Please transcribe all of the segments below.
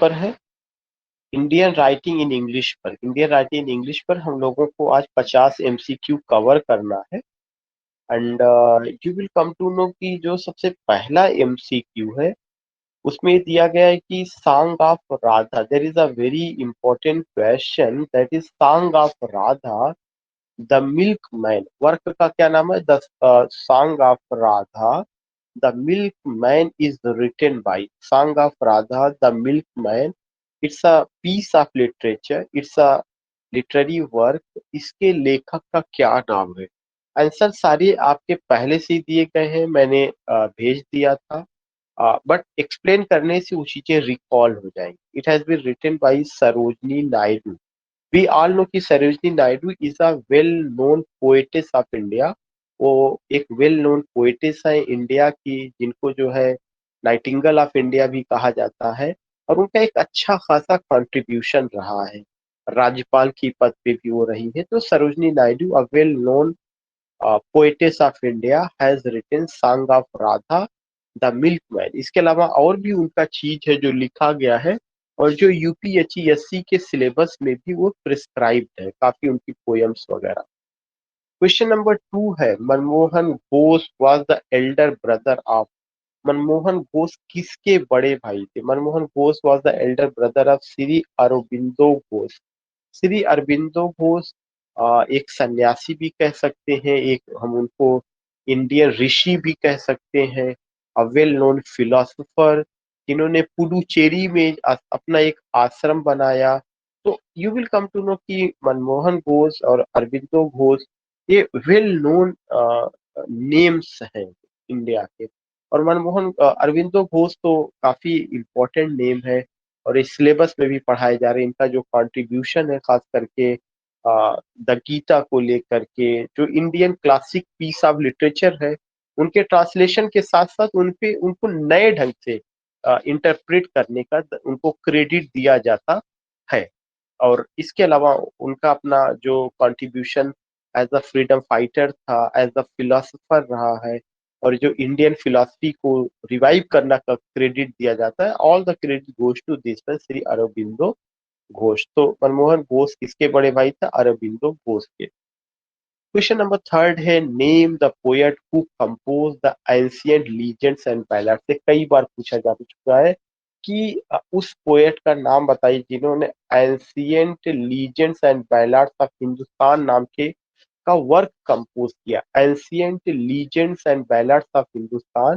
पर है? Indian writing in English पर। इंडियन राइटिंग इन इंग्लिश पर हम लोगों को आज 50 एमसीक्यू कवर करना है। And you will come to know कि जो सबसे पहला एमसीक्यू है उसमें दिया गया है कि song of Radha, there is a very important question, that is song of Radha the milkman. Work का क्या नाम है? The song of Radha the milkman is written by. Song of Radha the milkman, it's a piece of literature, it's a literary work. इसके लेखक का क्या नाम है? आंसर सारे आपके पहले से ही दिए गए हैं, मैंने भेज दिया था, बट एक्सप्लेन करने से वो चीजें रिकॉल हो जाएंगी। It has been written by Sarojini Naidu. We all know कि Sarojini Naidu is a well known poetess of India. वो एक वेल नोन पोएटेस है इंडिया की, जिनको जो है नाइटिंगेल ऑफ इंडिया भी कहा जाता है। और उनका एक अच्छा खासा कंट्रीब्यूशन रहा है, राज्यपाल की पद पे भी वो रही है। तो Sarojini Naidu a well known poetess of India has written song of Radha the milkman. इसके अलावा और भी उनका चीज है जो लिखा गया है और जो यूपीएससी के सिलेबस में भी वो प्रिस्क्राइब्ड है, काफी उनकी पोयम्स वगैरह। क्वेश्चन नंबर 2 है, Manmohan Ghosh was the Elder brother of. Manmohan Ghosh किसके बड़े भाई थे? Manmohan Ghosh was the Elder brother of Shri Aurobindo Ghosh. Shri Aurobindo Ghosh एक सन्यासी भी कह सकते हैं, एक हम उनको इंडियन ऋषि भी कह सकते हैं, अ वेल नोन फिलोसोफर, जिन्होंने पुडुचेरी में अपना एक आश्रम बनाया। तो you will come to know कि मनमोहन घोष और अरबिंदो घोष ये वेल नोन नेम्स हैं इंडिया के। और मनमोहन अरबिंदो घोष तो काफी इम्पोर्टेंट नेम है और इस सिलेबस में भी पढ़ाए जा रहे हैं। इनका जो कंट्रीब्यूशन है खास करके द गीता को लेकर के, जो Indian classic piece of literature है, उनके ट्रांसलेशन के साथ साथ उनपे उनको नए ढंग से इंटरप्रेट करने का उनको क्रेडिट दिया जाता है। और इसके अलावा उनका अपना जो contribution as a freedom fighter था, एज अ फिलोसोफर रहा है, और जो इंडियन फिलोसफी को रिवाइव करना का क्रेडिट दिया जाता है, all the credit goes to this Shri Aurobindo Ghosh. तो मनमोहन घोष किसके बड़े भाई थे? अरबिंदो घोष के। क्वेश्चन नंबर 3 है, name the poet who compose the ancient legends and ballads. से कई बार पूछा जा चुका है कि उस पोएट का नाम बताइए जिन्होंने ancient legends and ballads of Hindustan नाम के का वर्क कंपोज किया। Ancient legends and ballads of Hindustan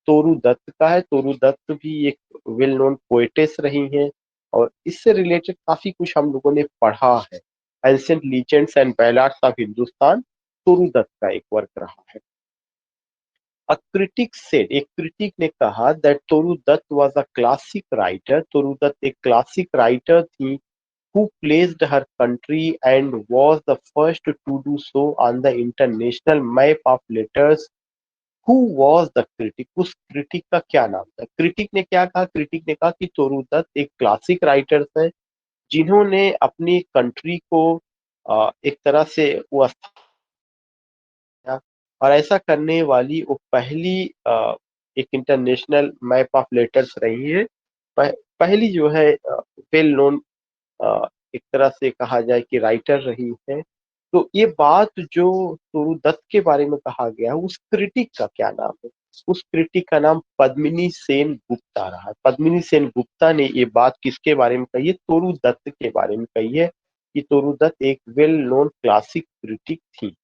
Toru Dutt का है। तोरू दत्त भी एक वेल नोन पोएटेस रही हैं और इससे रिलेटेड काफी कुछ हम लोगों ने पढ़ा है। Ancient legends and ballads of Hindustan Toru Dutt का एक वर्क रहा है। अ क्रिटिक सेड, एक क्रिटिक ने कहा that Toru Dutt was a classic writer. Toru Dutt एक क्लासिक राइटर थी who placed her country and was the first to do so on the international map of letters. Who was the critic? उस critic का क्या नाम था? क्रिटिक ने क्या कहा? क्रिटिक ने कहा कि तोरू दत्त एक क्लासिक राइटर है जिन्होंने अपनी कंट्री को एक तरह से वो स्थापित, और ऐसा करने वाली वो पहली एक इंटरनेशनल मैप ऑफ लेटर्स रही है। पहली जो है वेल नोन एक तरह से कहा जाए कि राइटर रही है। तो ये बात जो तोरू दत्त के बारे में कहा गया है, उस क्रिटिक का क्या नाम है? उस क्रिटिक का नाम पद्मिनी सेन गुप्ता रहा है। पद्मिनी सेन गुप्ता ने ये बात किसके बारे में कही है? तोरू दत्त के बारे में कही है कि तोरू दत्त एक वेल नोन क्लासिक क्रिटिक थी।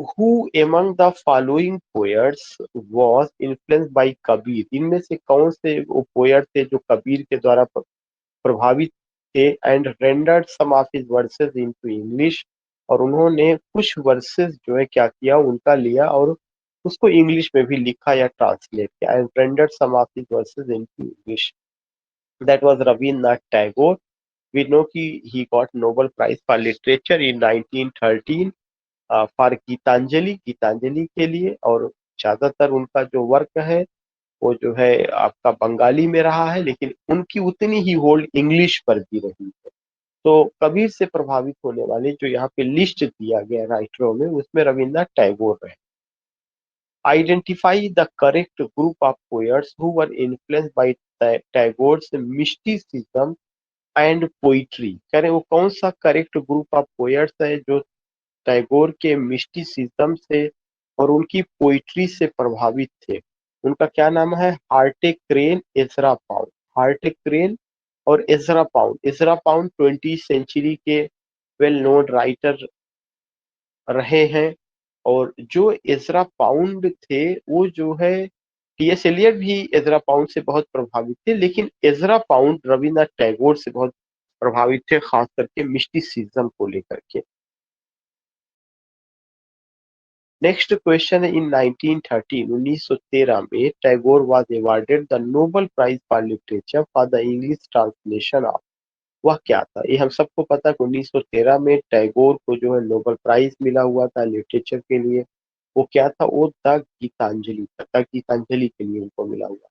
Who among the following poets was influenced by Kabir. इनमें से कौन से वो पोएट थे जो कबीर के द्वारा प्रभावित थे? And rendered some of his verses into English, और उन्होंने कुछ वर्सेस जो है क्या किया, उनका लिया और उसको इंग्लिश में भी लिखा या ट्रांसलेट किया। And rendered some of his verses into English, that was Rabindranath Tagore. We know कि he got Nobel prize for literature in 1913 for Gitanjali, Gitanjali के लिए। और ज्यादातर उनका जो वर्क है वो जो है आपका बंगाली में रहा है, लेकिन उनकी उतनी ही होल्ड इंग्लिश पर भी रही है। तो कबीर से प्रभावित होने वाले जो यहाँ पे लिस्ट दिया गया राइटरों में, उसमें रविन्द्रनाथ टैगोर रहे। Identify the correct group of poets who were influenced by Tagore's mysticism and poetry. कह रहे वो कौन सा करेक्ट ग्रुप ऑफ पोएट्स है जो टैगोर के मिस्टिसिज्म से और उनकी पोइट्री से प्रभावित थे। उनका क्या नाम है? Hart Crane, Ezra Pound. Hart Crane और Ezra Pound. Ezra Pound 20th century के वेल नोन राइटर रहे हैं, और जो एजरा पाउंड थे वो जो है टीएस एलियट भी एजरा पाउंड से बहुत प्रभावित थे, लेकिन एजरा पाउंड रविन्द्रनाथ टैगोर से बहुत प्रभावित थे, खास करके मिस्टिसिज्म को लेकर के। नेक्स्ट क्वेश्चन है, इन 1913 1913 में Tagore was awarded the Nobel prize for literature for the English translation of. वह क्या था? ये हम सबको पता है कि 1913 में टैगोर को जो है नोबेल प्राइज मिला हुआ था लिटरेचर के लिए। वो क्या था? वो द गीतांजलि था। द गीतांजलि के लिए उनको मिला हुआ।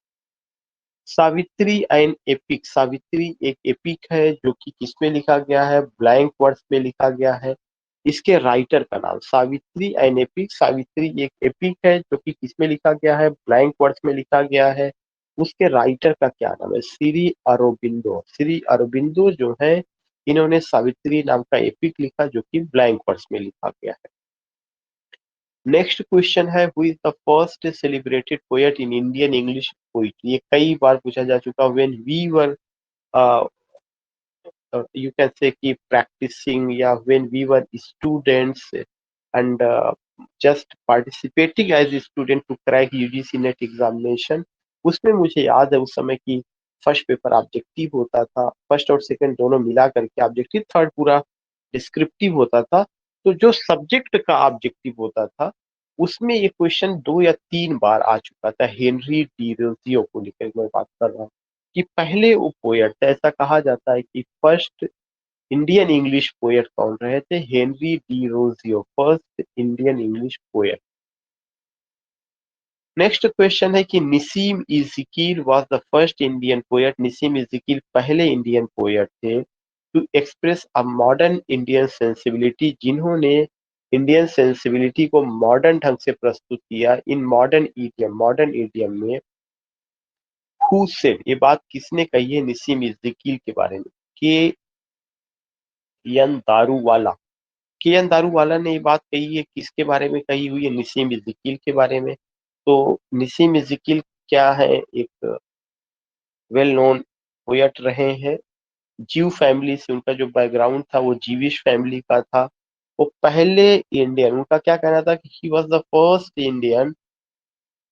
Savitri an epic. सावित्री एक एपिक है जो कि किसमें लिखा गया है? ब्लैंक वर्स में लिखा गया है। इसके राइटर का नाम सावित्री एन एपिक। सावित्री एक एपिक है जो कि किसमें लिखा गया है? ब्लैंक वर्स में लिखा गया है। उसके राइटर का क्या नाम है? श्री अरबिंदो। श्री अरबिंदो जो है, इन्होंने सावित्री नाम का एपिक लिखा जो कि ब्लैंक वर्स में लिखा गया है। नेक्स्ट क्वेश्चन है, who is the first celebrated poet in Indian English poetry. ये कई बार पूछा जा चुका। When we were you can say कि practicing या when we were students and just participating as a student to crack UGC net examination, उसमें मुझे याद है उस समय की फर्स्ट पेपर ऑब्जेक्टिव होता था। फर्स्ट और सेकंड दोनों मिला करके ऑब्जेक्टिव, थर्ड पूरा डिस्क्रिप्टिव होता था। तो जो सब्जेक्ट का ऑब्जेक्टिव होता था उसमें ये क्वेश्चन 2 या 3 बार आ चुका था। हेनरी डी रोजियो को लेकर मैं बात कर रहा हूँ कि पहले वो पोएट थे। ऐसा कहा जाता है कि फर्स्ट इंडियन इंग्लिश पोएट कौन रहे थे? Henry Derozio, first Indian English poet. Next question है कि Nissim Ezekiel was the first Indian poet. Nissim Ezekiel पहले इंडियन पोएट थे to express a modern Indian sensibility, जिन्होंने इंडियन सेंसिबिलिटी को मॉडर्न ढंग से प्रस्तुत किया in modern idiom. Modern idiom में हु सेड, ये बात किसने कही है निसीम इज़िकील के बारे में? के एन दारूवाला। के एन दारूवाला ने ये बात कही है, किसके बारे में कही हुई है? निसीम इज़िकील के बारे में। तो निसीम इज़िकील क्या है? एक वेल नोन पोएट रहे हैं। जीव फैमिली से उनका जो बैकग्राउंड था वो जीविश फैमिली का था। वो पहले इंडियन, उनका क्या कहना था कि he was the first Indian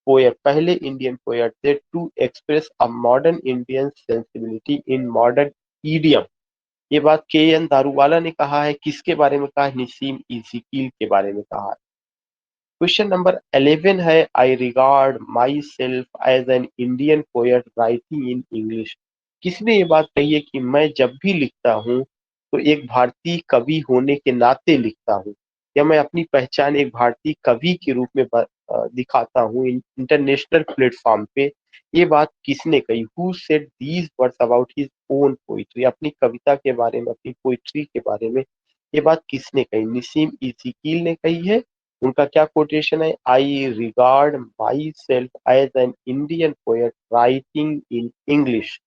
poet, पहले इंडियन पोएट थे to express a modern Indian sensibility in modern idiom. ये बात के एन दारूवाला ने कहा है। किसके बारे में कहा है? निसीम इज़िकील के बारे में कहा है। क्वेश्चन नंबर 11 है, I regard myself as an Indian poet writing in English. किसने ये बात कही है कि मैं जब भी लिखता हूँ तो एक भारतीय कवि होने के नाते लिखता हूँ, या मैं अपनी पहचान एक भारतीय कवि के रूप में दिखाता हूँ इंटरनेशनल प्लेटफॉर्म पे। ये बात किसने कही? Who said these words about his own poetry. अपनी कविता के बारे में, अपनी पोइट्री के बारे में ये बात किसने कही? निसीम इज़िकील ने कही है। उनका क्या कोटेशन है? I regard myself as an Indian poet writing in English.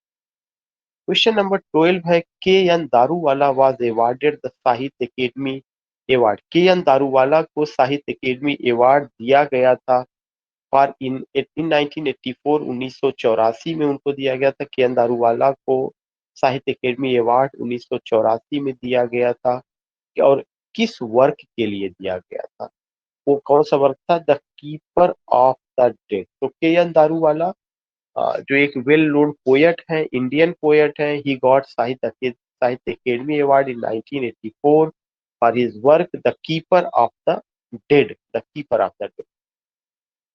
Question number 12 है, K N Daruwalla was awarded the Sahitya Akademi award. K N Daruwalla को साहित्य अकेडमी अवार्ड दिया गया था फॉर इन 1984 1984 में उनको दिया गया था। के एन दारूवाला को साहित्य अकेडमी अवार्ड 1984 में दिया गया था। और किस वर्क के लिए दिया गया था? वो कौन सा वर्क था? The keeper of the dead. तो के एन दारूवाला जो एक वेल नोन पोएट है, इंडियन पोएट है, ही गॉट साहित्य Akademi award in 1984 for his work the keeper of the dead. The keeper of the dead.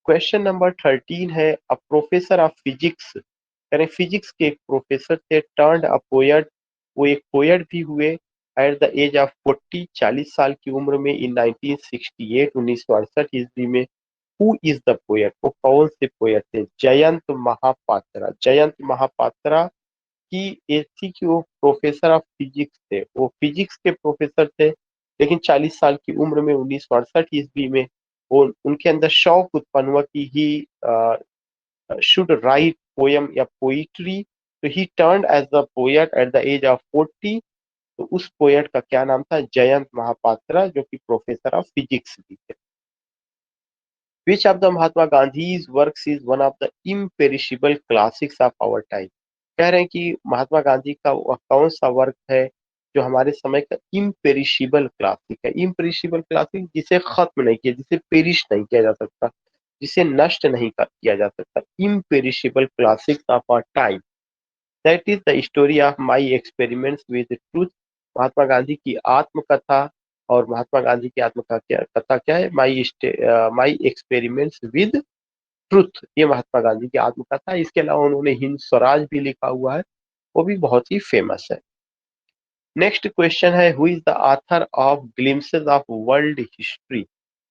Question number 13 है, a professor of physics. यानी physics के एक प्रोफेसर थे, टर्न्ड अ पोएट, वो एक पोएट भी हुए एट द एज ऑफ 40, 40 साल की उम्र में इन 1968 1968 ईस्वी में। Who is the poet? वो कौन से पोएट थे? जयंत महापात्रा। जयंत महापात्रा की ये थी कि वो प्रोफेसर ऑफ फिजिक्स थे। वो फिजिक्स के प्रोफेसर थे, लेकिन 40 साल की उम्र में 1968 ईस्वी में वो उनके अंदर शौक उत्पन्न हुआ कि ही should write poem या poetry, तो he turned as a poet at the age of 40। तो उस पोएट का क्या नाम था? जयंत महापात्रा, जो कि प्रोफेसर ऑफ फिजिक्स भी थे। Which of the Mahatma Gandhi's works is one of the imperishable classics of our time? कह रहे हैं कि महात्मा गांधी का वह कौन सा वर्क है जो हमारे समय का इम्पेरिशेबल क्लासिक है? इम्पेरिशेबल क्लासिक जिसे खत्म नहीं किया, जिसे पेरिश नहीं किया जा सकता, जिसे नष्ट नहीं किया जा सकता। Imperishable classics of our time, that is the story of my experiments with truth. Mahatma Gandhi की आत्मकथा। और महात्मा गांधी की कथा क्या है? माई एक्सपेरिमेंट्स विद ट्रुथ, ये महात्मा गांधी की आत्मकथा है। इसके अलावा उन्होंने हिंद स्वराज भी लिखा हुआ है, वो भी बहुत ही फेमस है। नेक्स्ट क्वेश्चन है, who is the author of Glimpses of World History?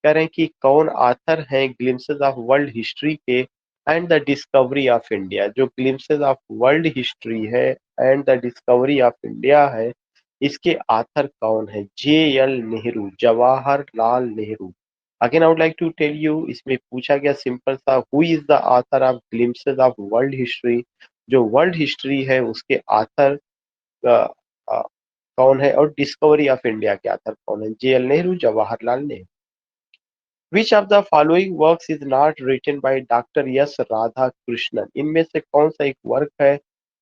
कह रहे हैं कि कौन ऑथर हैं ग्लिम्सेस ऑफ वर्ल्ड हिस्ट्री के and the Discovery of India? जो ग्लिम्सेस ऑफ वर्ल्ड हिस्ट्री है and the Discovery of India है, इसके ऑथर कौन है? JL Nehru, Jawaharlal Nehru. Again I would like to tell you, इसमें पूछा गया सिंपल सा, who is the author of Glimpses of World History? जो वर्ल्ड हिस्ट्री है उसके ऑथर कौन है? और डिस्कवरी ऑफ इंडिया के ऑथर कौन है? JL Nehru, Jawaharlal Nehru. Which of the following works is not written by doctor S Radhakrishnan? इनमें से कौन सा एक वर्क है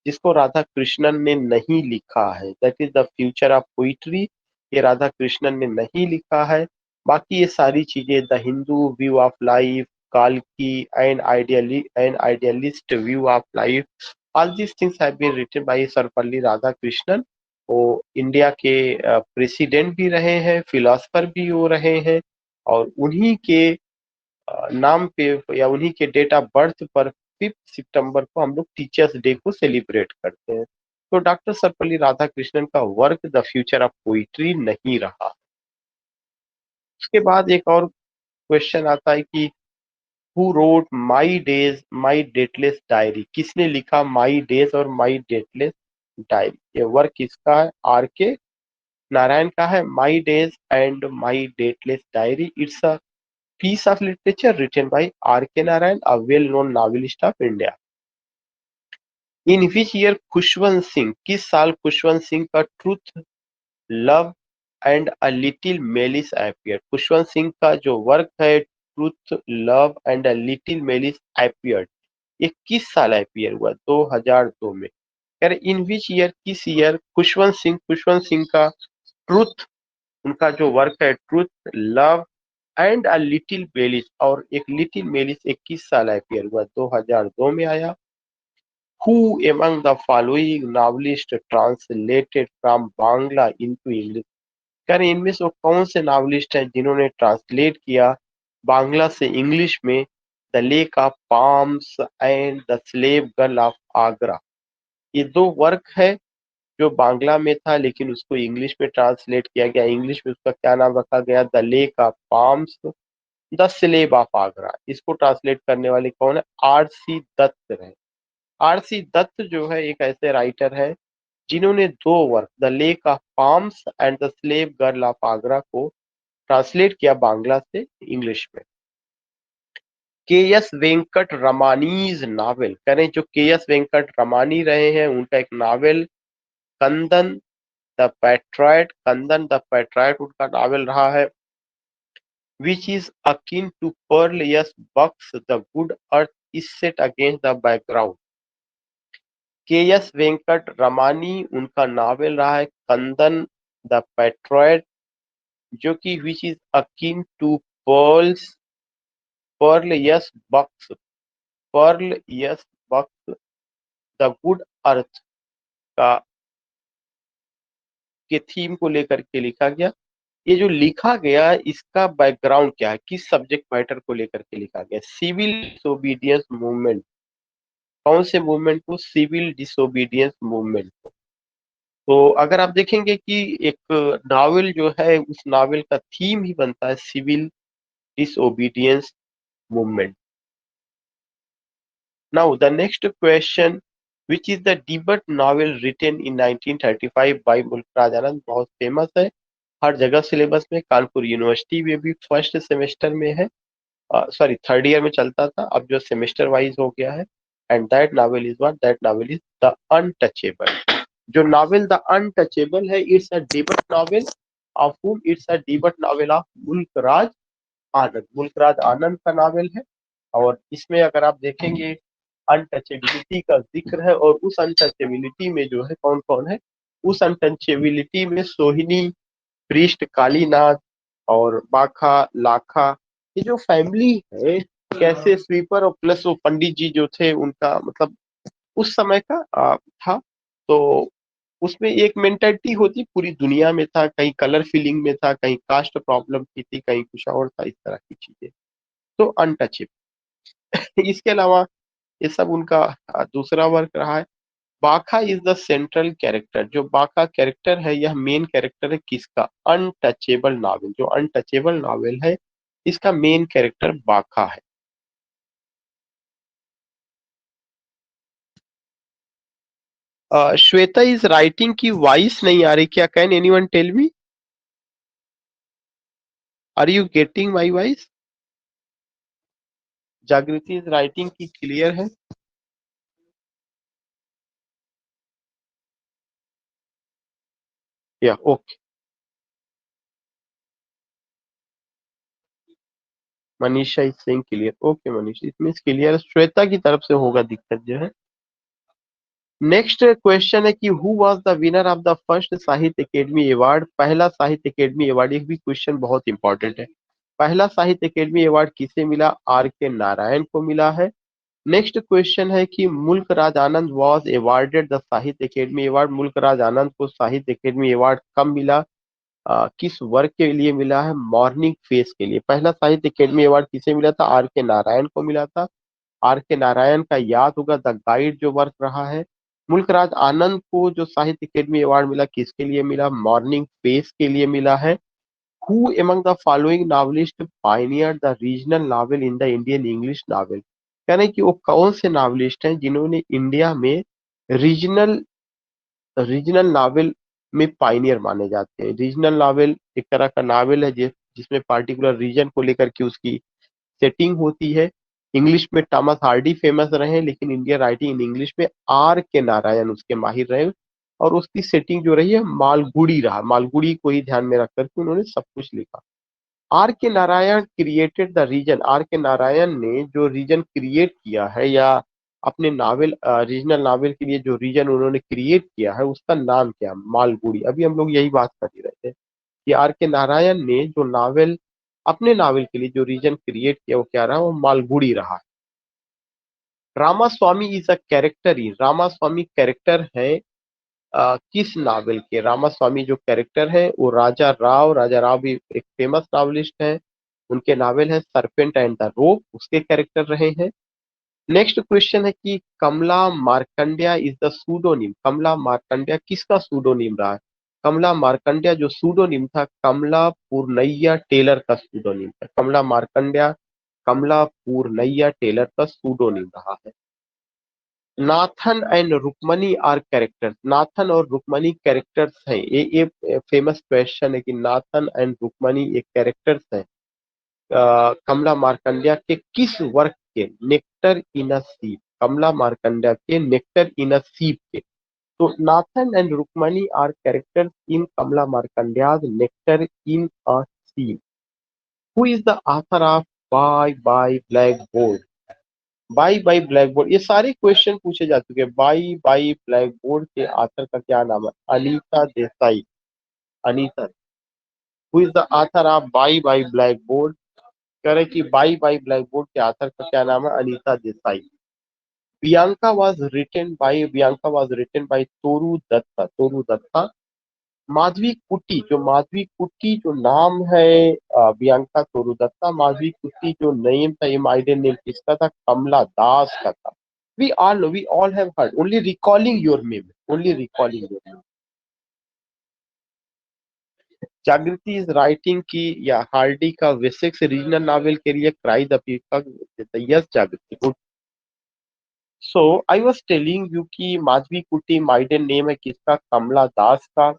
जिसको राधा कृष्णन ने नहीं लिखा है? That is the future of poetry, ये राधा कृष्णन ने नहीं लिखा है। बाकी ये सारी चीजें, the Hindu, view of life, काल्की and idealist view of life, all these things have been written by Sarvepalli Radhakrishnan. वो इंडिया के प्रेसिडेंट भी रहे हैं, फिलोसफर भी हो रहे हैं, और उन्हीं के नाम पे या उन्हीं के डेट ऑफ बर्थ पर 5 सितंबर को हम लोग टीचर्स डे को सेलिब्रेट करते हैं। तो डॉक्टर सर्वपल्ली राधाकृष्णन का work the future of poetry नहीं रहा। उसके बाद एक और क्वेश्चन आता है कि who wrote my days my dateless diary? किसने लिखा माई डेज और माई डेटलेस डायरी? ये वर्क किसका है? RK नारायण का है। My days and my dateless diary, it's a piece of literature written by RK Narayan, a well-known novelist of India. In which year Khushwant Singh, किस साल खुशवंत सिंह का truth, love and a little malice appeared? Khushwant Singh का जो work है truth, love and a little malice appeared, ये किस साल appear हुआ? 2002 में। कह रहे इन विच ईयर, किस ईयर खुशवंत सिंह का ट्रूथ, उनका जो वर्क है truth, love and a little malice, और एक लिटिल मेलिस 21 साल अपीयर हुआ? 2002 में आया। Who among the following novelist translated from Bangla into English? कह रहे इनमें से वो कौन से नॉवलिस्ट हैं जिन्होंने ट्रांसलेट किया बांग्ला से इंग्लिश में the lake of palms and the slave girl of Agra? ये दो वर्क है जो बांग्ला में था लेकिन उसको इंग्लिश में ट्रांसलेट किया गया। इंग्लिश में उसका क्या नाम रखा गया? The lake of palms, the slab of Agra. इसको ट्रांसलेट करने वाले कौन है? RC दत्त रहे। RC दत्त जो है एक ऐसे राइटर है जिन्होंने दो work, the lake of palms and the slave girl of Agra को ट्रांसलेट किया बांग्ला से इंग्लिश में। KS वेंकट रमानीज नावल, कह रहे जो KS वेंकट रमानी रहे हैं उनका एक novel Kandan the patriot, Kandan the patriot उनका नावल रहा है। which is akin to pearl, yes, bucks, the good earth is set against the background। KS Venkat Ramani, उनका नावल रहा है कंदन द पेट्रॉयड, जो कि which is akin to pearls, pearl, yes, bucks, pearl, yes, bucks, the good earth का के theme को लेकर के लिखा गया। ये जो लिखा गया इसका बैकग्राउंड क्या है, किस सब्जेक्ट मैटर को लेकर के लिखा गया? Civil disobedience movement. कौन से मूवमेंट को? सिविल डिसोबीडियंस मूवमेंट को। तो अगर आप देखेंगे कि एक नावल जो है उस नावल का थीम ही बनता है civil disobedience movement. Now the next question, which is the debut novel written in 1935 by Mulk Raj Anand? बहुत फेमस है, हर जगह सिलेबस में, कानपुर यूनिवर्सिटी में भी फर्स्ट सेमेस्टर में है। सॉरी थर्ड ईयर में चलता था, अब जो सेमेस्टर वाइज हो गया है। And that novel is what, that novel is the Untouchable. जो नावल द अनटचेबल है, it's a debut novel of whom, it's a debut novel of Mulk Raj Anand. Mulk Raj Anand का नावल है। और इसमें अगर आप देखेंगे अनटचेबिलिटी का जिक्र है, और उस अनटचेबिलिटी में जो है कौन कौन है, उस अनटचेबिलिटी में सोहिनी, पृष्ठ, कालीनाथ और बाखा, लाखा, ये जो फैमिली है, कैसे स्वीपर और प्लस वो पंडित जी जो थे उनका मतलब उस समय का था। तो उसमें एक मेंटेलिटी होती पूरी दुनिया में था, कहीं कलर फीलिंग में था, कहीं कास्ट प्रॉब्लम की थी, कहीं कुछ और था, इस तरह की चीजें। तो अनटचेबल। इसके अलावा ये सब उनका दूसरा वर्क रहा है। बाखा इज द सेंट्रल कैरेक्टर। जो बाखा कैरेक्टर है, यह मेन कैरेक्टर है किसका, अनटचेबल नावल। जो अनटचेबल नावल है, इसका मेन कैरेक्टर बाखा है। श्वेता इज राइटिंग की वॉइस नहीं आ रही क्या, can anyone tell me, are you getting my voice? Jagriti is writing की क्लियर है? या okay. Manisha is saying clear, okay Manisha, इसमें क्लियर श्वेता की तरफ से होगा दिक्कत जो है। नेक्स्ट क्वेश्चन है कि who was the winner of the first साहित्य अकेडमी अवार्ड। पहला साहित्य अकेडमी अवार्ड, ये भी क्वेश्चन बहुत इंपॉर्टेंट है। पहला साहित्य अकेडमी अवार्ड किसे मिला, आर के नारायण को मिला है। नेक्स्ट क्वेश्चन है कि मुल्क Raj Anand was awarded the Sahitya Akademi award. मुल्क राज आनंद को साहित्य अकेडमी अवार्ड कब मिला, किस वर्क के लिए मिला है, मॉर्निंग फेस के लिए। पहला साहित्य अकेडमी अवार्ड किसे मिला था, आर के नारायण को मिला था। आर के नारायण का याद होगा द गाइड जो वर्क रहा है। मुल्कराज आनंद को जो साहित्य अकेडमी अवार्ड मिला, किसके लिए मिला, मॉर्निंग फेस के लिए मिला है। Who among the following novelist Pioneer the regional novel in the Indian English novel. कह रहे हैं कि वो कौन से नॉवलिस्ट हैं जिन्होंने इंडिया में रीजनल रीजनल नावल में पाइनियर माने जाते हैं। रीजनल नावल एक तरह का नावल है जिसमें पार्टिकुलर रीजन को लेकर के उसकी सेटिंग होती है। इंग्लिश में थॉमस हार्डी फेमस रहे, लेकिन इंडियन राइटिंग इन इंग्लिश में आर के नारायण उसके माहिर रहे। और उसकी सेटिंग जो रही है मालगुड़ी रहा, मालगुड़ी को ही ध्यान में रख करके उन्होंने सब कुछ लिखा। R K Narayan created the region. R K Narayan ने जो रीजन क्रिएट किया है, या अपने नावल रीजनल नावल के लिए जो रीजन उन्होंने क्रिएट किया है, उसका नाम क्या है, मालगुड़ी। अभी हम लोग यही बात कर ही रहे थे कि आर के नारायण ने जो नावल अपने नावल के लिए जो रीजन क्रिएट किया, वो क्या रहा, वो मालगुड़ी रहा। Ramaswamy is a character. ही रामास्वामी कैरेक्टर है किस नावल के। रामास्वामी जो कैरेक्टर है वो राजा राव, राजा राव भी एक फेमस नावलिस्ट है, उनके नावल है सरपेंट एंड द रोप, उसके कैरेक्टर रहे हैं। नेक्स्ट क्वेश्चन है कि कमला मार्कंड्या इज द सूडोनिम। कमला मार्कंड्या किसका सूडोनिम रहा है। कमला मार्कंड्या जो सूडोनिम था, कमला पूर्णैया टेलर का सूडोनिम था। कमला मार्कंड्या कमला पूर्णैया टेलर का सूडोनिम रहा है। Nathan and Rukmani are characters. Nathan और रुक्मणी कैरेक्टर्स हैं। ये फेमस क्वेश्चन है कि नाथन एंड रुक्मणी एक कैरेक्टर्स हैं कमला मार्कंड्या के किस वर्क के, नेक्टर इन अ सीप। कमला मार्कंड्या के नेक्टर इन अ सीप के। तो Nathan and Rukmani are characters in Kamala Markandaya's nectar in a sieve. Who is the author of bye bye blackboard. Bye bye blackboard, ये सारे क्वेश्चन पूछे जा चुके हैं। बाई बाई ब्लैक बोर्ड के आथर का क्या नाम है, Anita Desai. Anita. Who is the author of bye bye blackboard. कह रहे कि बाई बाई ब्लैक बोर्ड के आथर का क्या नाम है, Anita Desai. Bianca was written by Toru Dutt. Toru Dutt. Madhavi Kutty, जो माधवी कुट्टी जो नाम है बियांका तोरू दत्ता। माधवी कुट्टी जो नेम था, ये माइडन नेम किसका था, कमला दास का था। We all know, we all have heard. Only recalling your name. Only recalling your name. जागृति इज राइटिंग की या हार्डी का वेसेक्स रीजनल नावल के लिए क्राई द पीकॉक। यस जागृति, good. So I was telling you कि माधवी कुट्टी maiden name है किसका, कमला दास का।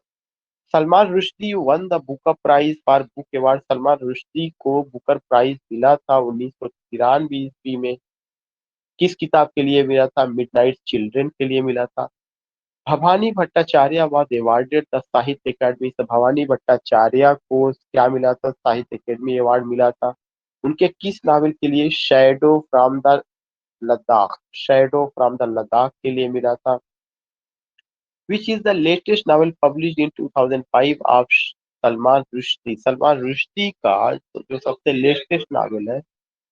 Salman Rushdie won the Booker prize for book award. Salman Rushdie को बुकर प्राइज मिला था 1993 ईस्वी में। किस किताब के लिए मिला था? मिडनाइट चिल्ड्रन के लिए मिला था। Bhavani Bhattacharya was awarded the Sahitya academy. से भवानी भट्टाचार्य को क्या मिला था? साहित्य अकेडमी अवार्ड मिला था। उनके किस नावल के लिए? Shadow from the Ladakh. Shadow from the Ladakh के लिए मिला था। विच is the latest novel published in 2005 of Salman Rushdie. Salman Rushdie का जो सबसे लेटेस्ट नावल है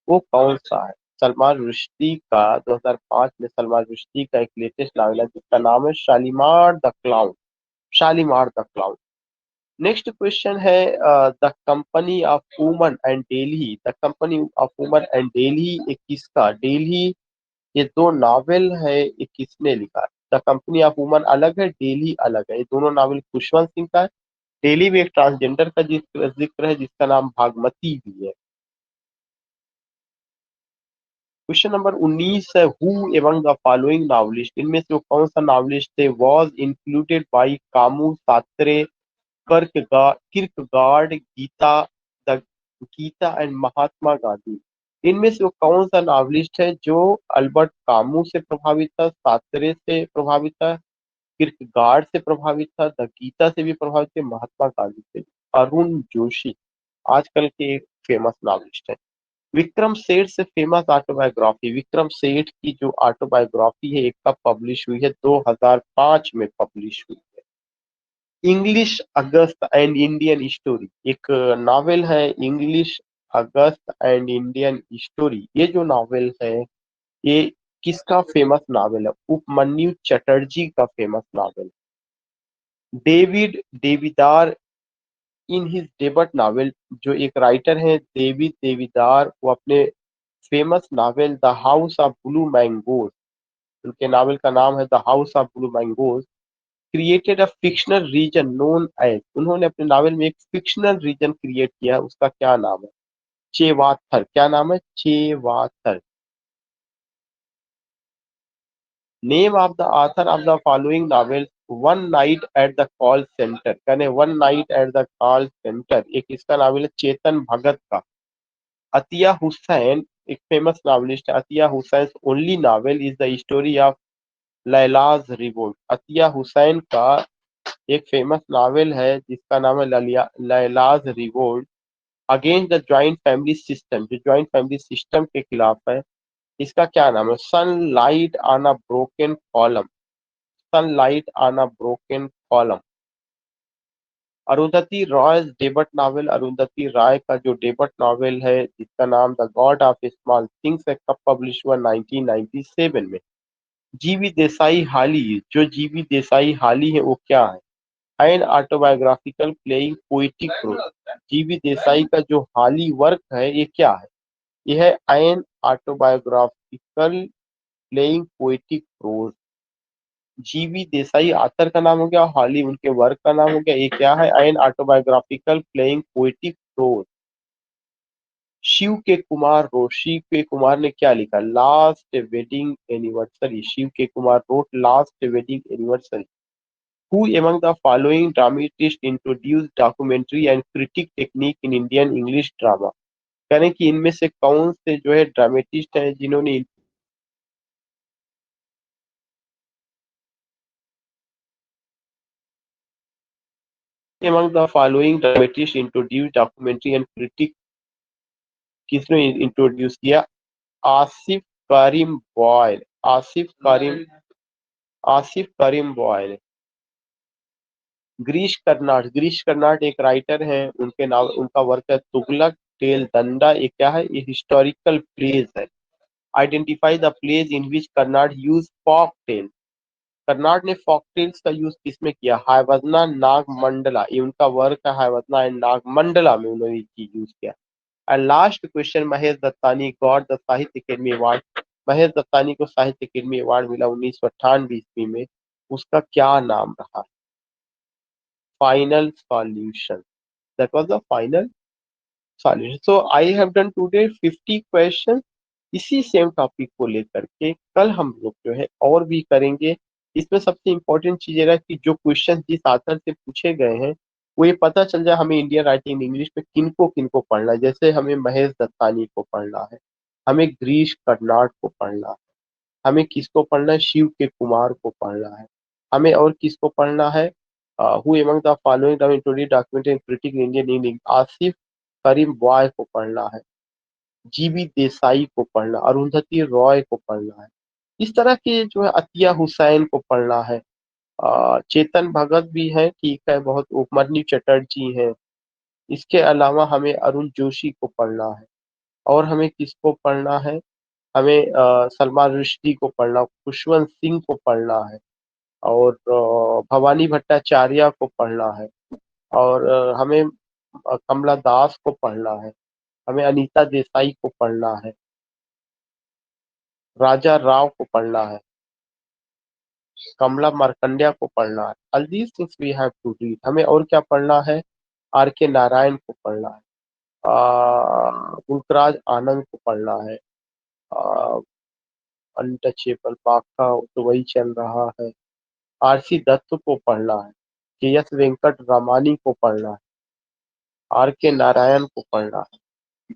वो कौन सा है? सलमान रुश्दी का 2005 में सलमान रुश्दी का एक लेटेस्ट नावल है जिसका नाम है Shalimar the clown. Shalimar the clown. Next question है the company of women and Delhi. The company of women and Delhi एक किसका? डेली ये दो नावल है, ये किसने लिखा है? द कंपनी ऑफ वुमन अलग है, डेली अलग है। ये दोनों नावल खुशवंत सिंह का है। डेली भी एक ट्रांसजेंडर का जिक्र है जिसका नाम भागमती भी है। क्वेश्चन नंबर 19 है who among the following novelist. इनमें से वो कौन सा नॉवलिस्ट थे? Was included by Camus Sartre, Kierkegaard, Gita, the Gita and Mahatma Gandhi. इनमें से वो कौन सा नॉवलिस्ट है जो अल्बर्ट कामू से प्रभावित था, सात्रे से प्रभावित था, किर्कगार्ड से प्रभावित था, द गीता से भी प्रभावित थे, महात्मा गांधी से भी? अरुण जोशी आजकल के एक फेमस नॉवलिस्ट है। विक्रम सेठ से फेमस ऑटोबायोग्राफी। विक्रम सेठ की जो ऑटोबायोग्राफी है एक कब पब्लिश हुई है? 2005 में पब्लिश हुई है। English August and Indian story एक नॉवेल है। English August and Indian story ये जो नॉवेल है ये किसका फेमस नॉवेल है? उपमन्यु चटर्जी का famous novel. David Davidar in his debut novel. जो एक राइटर हैं डेविड देविदार वो अपने famous novel the house of blue mangoes, उनके नॉवेल का नाम है the house of blue mangoes, created a fictional region known as. उन्होंने अपने नॉवेल में एक फिक्शनल रीजन क्रिएट किया, उसका क्या नाम है? चेवाथर। क्या नाम है? Chevathar. Name of the author of the following novel. One night at the call centre. कहने one night at the call centre एक इसका नॉवेल है चेतन भगत का। अतिया हुसैन एक फेमस नॉवलिस्ट है। Attia Hosain only novel is the story of Laila's revolt. Attia Hosain का एक फेमस नॉवेल है जिसका नाम है Laila's revolt against the joint family system. जो ज्वाइंट फैमिली सिस्टम के खिलाफ है इसका क्या नाम है? Sunlight on a broken column. Sunlight on a broken column. Arundhati Roy debut novel. Arundhati Roy का जो डेबट नॉवेल है जिसका नाम the god of small things है कब पब्लिश हुआ? 1997 में। जीवी देसाई हाली। जो जीवी देसाई हाली है वो क्या है? An autobiographical playing poetic prose. G V Desai का जो हाली वर्क है ये क्या है? यह है an autobiographical playing poetic prose. G V Desai author का नाम हो गया, हाली उनके वर्क का नाम हो गया। ये क्या है? An autobiographical playing poetic prose. Shiv K Kumar ने क्या लिखा? Last wedding anniversary. Shiv K Kumar wrote last wedding anniversary. Who among the following dramatists introduced documentary and critic technique in Indian English drama? यानी कि इनमें से कौन से जो है ड्रामेटिस्ट हैं जिन्होंने among the following dramatists introduced documentary and critic किसने इंट्रोड्यूस किया? आसिफ करीम बॉयल। आसिफ करीम बॉयल। गिरीश कर्नाड एक राइटर हैं, उनके नाम उनका वर्क है तुगलक टेल दंडा। ये क्या है? ये हिस्टोरिकल प्लेज है। Identify the plays in which Karnad use folk tale. Karnad ने फॉक टेल्स का यूज किसमें किया? हायवदना नागमंडला। ये उनका वर्क है हायवदना एंड नागमंडला में उन्होंने ये चीज यूज किया। And last question, Mahesh Dattani got the Sahitya Akademi award. Mahesh Dattani को साहित्य अकेडमी अवार्ड मिला 1998 ईस्वी में। उसका क्या नाम रहा? Final solution. That was the final solution. So I have done today 50 question. इसी सेम टॉपिक को लेकर के कल हम लोग जो है और भी करेंगे। इसमें सबसे इम्पोर्टेंट चीज ये है कि जो क्वेश्चन जिस आंसर से पूछे गए हैं वो ये पता चल जाए हमें इंडियन राइटिंग इंग्लिश में किनको किनको पढ़ना है। जैसे हमें महेश दत्तानी को पढ़ना है, हमें गिरीश कर्नाड को पढ़ना है, हमें किसको पढ़ना है, शिव के कुमार को पढ़ना है, हमें और किसको पढ़ना है, who among the following the introduce document in critic Indian English, Asif Karim बॉय को पढ़ना है, जीबी देसाई को पढ़ना, अरुंधति रॉय को पढ़ना है। इस तरह के जो है अतिया हुसैन को पढ़ना है, चेतन भगत भी है, ठीक है, बहुत उपमन्यु चटर्जी हैं। इसके अलावा हमें अरुण जोशी को पढ़ना है, और हमें किसको पढ़ना है, हमें सलमान रुश्दी को पढ़ना, खुशवंत सिंह को पढ़ना है, और भवानी भट्टाचार्य को पढ़ना है, और हमें कमला दास को पढ़ना है, हमें अनीता देसाई को पढ़ना है, राजा राव को पढ़ना है, कमला मार्कंड्या को पढ़ना है। All these things we have to read. हमें और क्या पढ़ना है, आर के नारायण को पढ़ना है, मुल्कराज आनंद को पढ़ना है, अनटचेबल बाघा तो वही चल रहा है, आरसी दत्त को पढ़ना है, के एस वेंकट रमानी को पढ़ना है, आर के नारायण को पढ़ना है,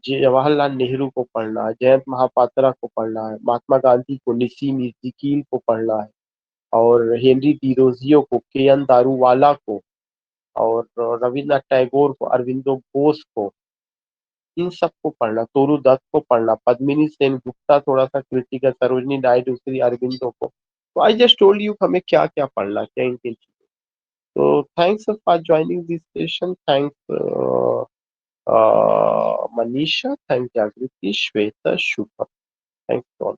जवाहरलाल नेहरू को पढ़ना है, जयंत महापात्रा को पढ़ना है, महात्मा गांधी को, निसीम इज़्ज़ीकील को पढ़ना है, और हेनरी डिरोजियो को, के एन दारूवाला को, और रविन्द्रनाथ टैगोर को, अरविंदो घोष को, इन सबको पढ़ना, तोरू दत्त को पढ़ना, पद्मिनी सेन गुप्ता थोड़ा सा क्रिटिकल, सरोजनी नायडू, श्री अरविंदो को। तो आई जस्ट टोल्ड यू हमें क्या क्या पढ़ना, क्या इनके। तो thanks for joining this session, thanks Manisha, thanks जागृति, श्वेता, शुभम, थैंक्स ऑल।